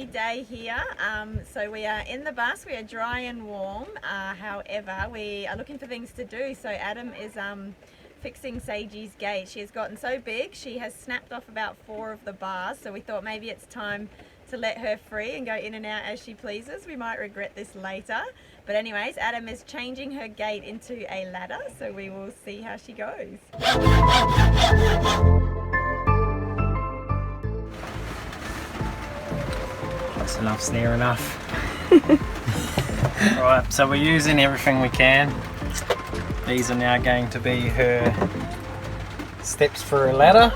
day here. So we are in the bus, we are dry and warm. However, we are looking for things to do. So Adam is fixing Seiji's gate. She has gotten so big, she has snapped off about 4 of the bars. So we thought maybe it's time to let her free and go in and out as she pleases. We might regret this later. But anyways, Adam is changing her gate into a ladder. So we will see how she goes. That's enough's near enough. Right, so we're using everything we can. These are now going to be her steps for her ladder.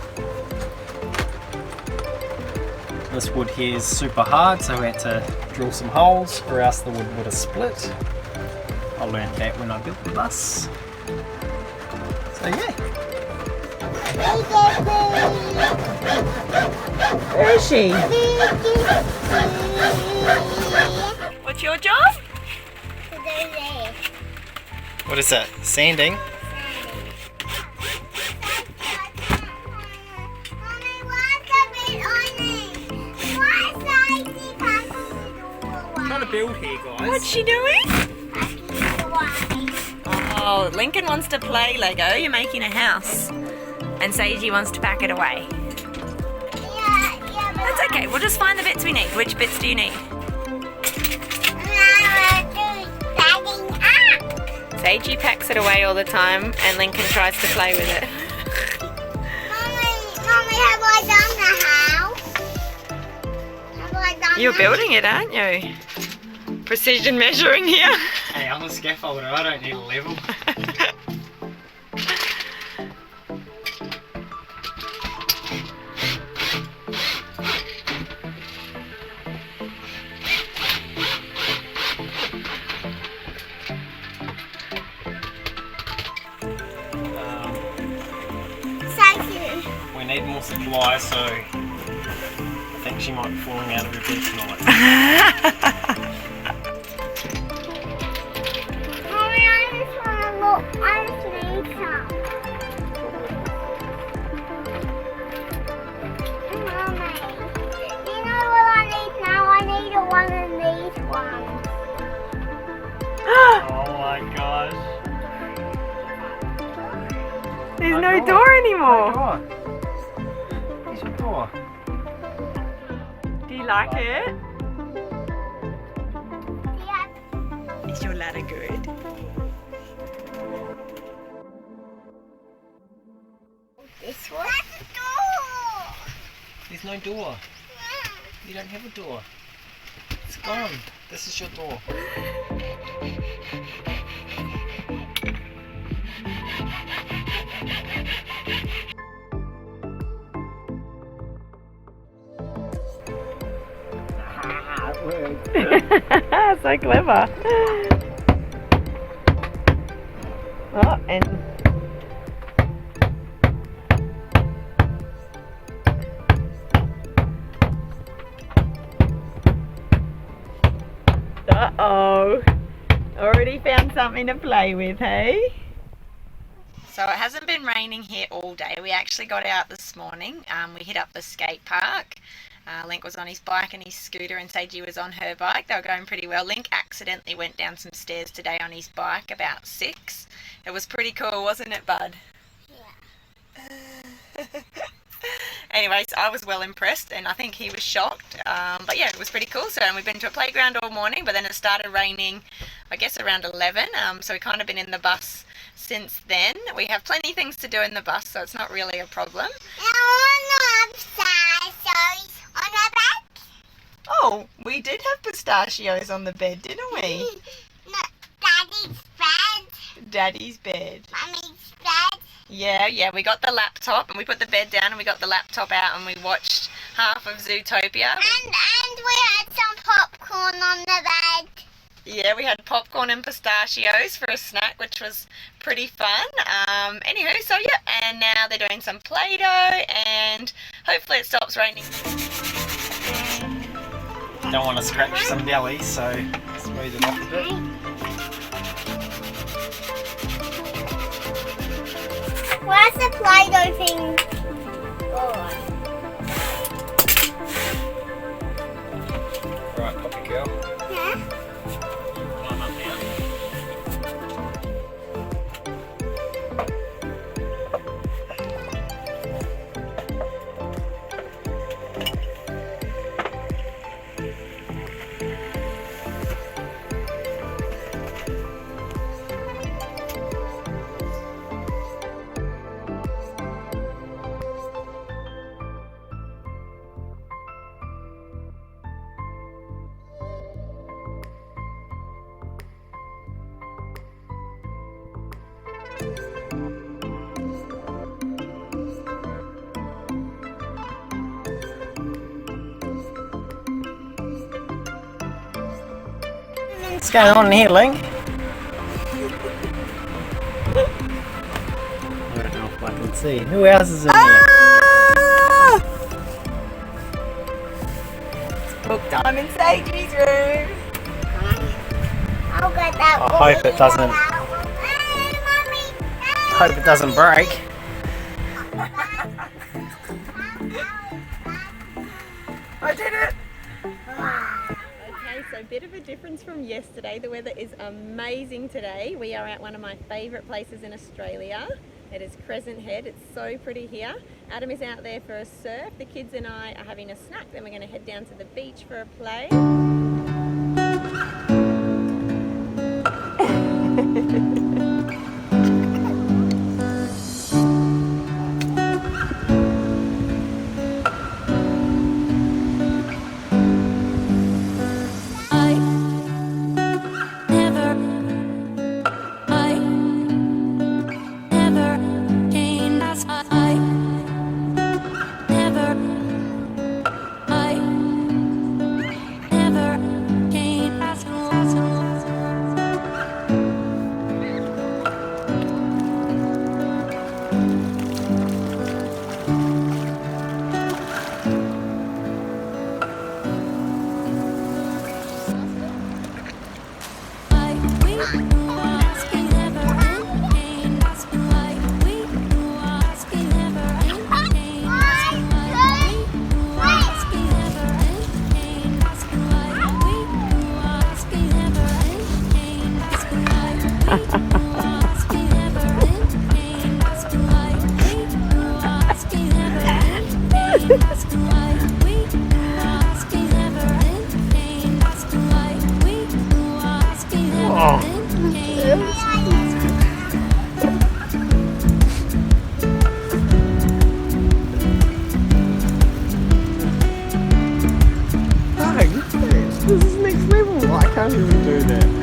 This wood here is super hard, so we had to drill some holes or else the wood would have split. I learnt that when I built the bus. So yeah. Where is she? What's your job? What is that? Sanding? Trying to build here, guys. What's she doing? Oh, Lincoln wants to play Lego. You're making a house. And Seiji wants to pack it away. That's okay. We'll just find the bits we need. Which bits do you need? Seiji packs it away all the time and Lincoln tries to play with it. Mommy, have I done the house? You're building it, aren't you? Precision measuring here. Hey, I'm a scaffolder. I don't need a level. We need more supplies, so I think she might be falling out of her bed tonight. Mommy, I just want to look. I just need some. Mommy, you know what I need now? I need one of these ones. Oh my gosh. There's no door anymore. No door. There's your door. Do you like it? Yeah. Is your ladder good? This one? That's a door. There's no door. You don't have a door. It's gone. This is your door. So clever. Oh, and uh-oh. Already found something to play with, hey? So it hasn't been raining here all day. We actually got out this morning. We hit up the skate park. Link was on his bike and his scooter and Seiji was on her bike. They were going pretty well. Link accidentally went down some stairs today on his bike about 6. It was pretty cool, wasn't it, bud? Yeah. Anyways, I was well impressed and I think he was shocked. But yeah, it was pretty cool. So we've been to a playground all morning, but then it started raining, I guess, around 11. So we've kind of been in the bus since then. We have plenty of things to do in the bus, so it's not really a problem. Oh, we did have pistachios on the bed, didn't we? No, Daddy's bed. Daddy's bed. Mummy's bed. Yeah, we got the laptop and we put the bed down and we got the laptop out and we watched half of Zootopia. And we had some popcorn on the bed. Yeah, we had popcorn and pistachios for a snack, which was pretty fun. Anywho, so yeah, and now they're doing some Play-Doh and hopefully it stops raining. Don't want to scratch some jelly, so smooth it off a bit. Where's the Play-Doh thing? Oh. What's going on in here, Link? I don't know if I can see. Who else is in here? Book time in Sagey's room. I'll get that. I hope it doesn't. Hope it doesn't break. I did it! Okay, so a bit of a difference from yesterday. The weather is amazing today. We are at one of my favourite places in Australia. It is Crescent Head. It's so pretty here. Adam is out there for a surf. The kids and I are having a snack. Then we're going to head down to the beach for a play. This is next level. I can't even do that.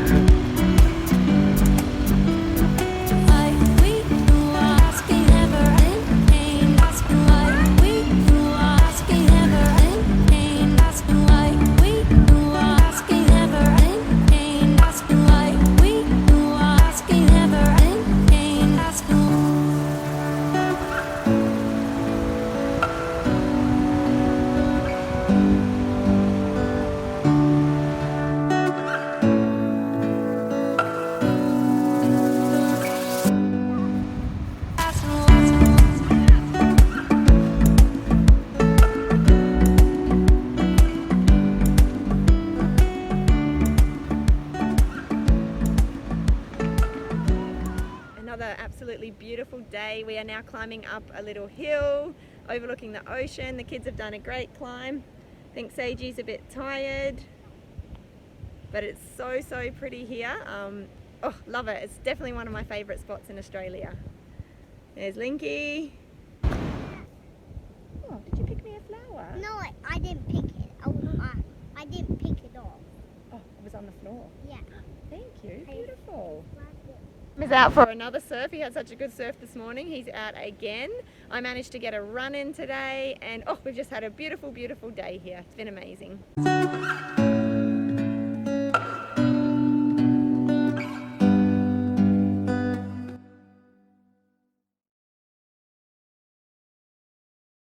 Absolutely beautiful day. We are now climbing up a little hill overlooking the ocean. The kids have done a great climb. I think Sagey's a bit tired, but it's so pretty here. Oh, love it. It's definitely one of my favourite spots in Australia. There's Linky. Oh, did you pick me a flower? No, I didn't pick it. I didn't pick it off. Oh, it was on the floor. Yeah. Thank you. Beautiful. Loved it. Is out for another surf. He had such a good surf this morning. He's out again. I managed to get a run in today, and oh, we've just had a beautiful day here. It's been amazing.